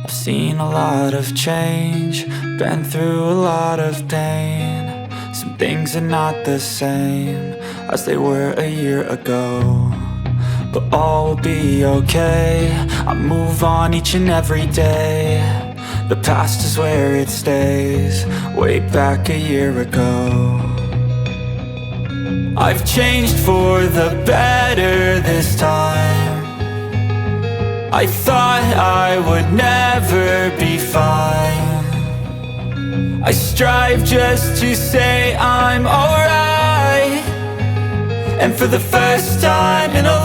I've seen a lot of change, been through a lot of pain. Some things are not the same as they were a year ago, but all will be okay. I move on each and every day. The past is where it stays, way back a year ago. I've changed for the better this time. I thought I would never be fine. I strive just to say I'm alright, and for the first time in a long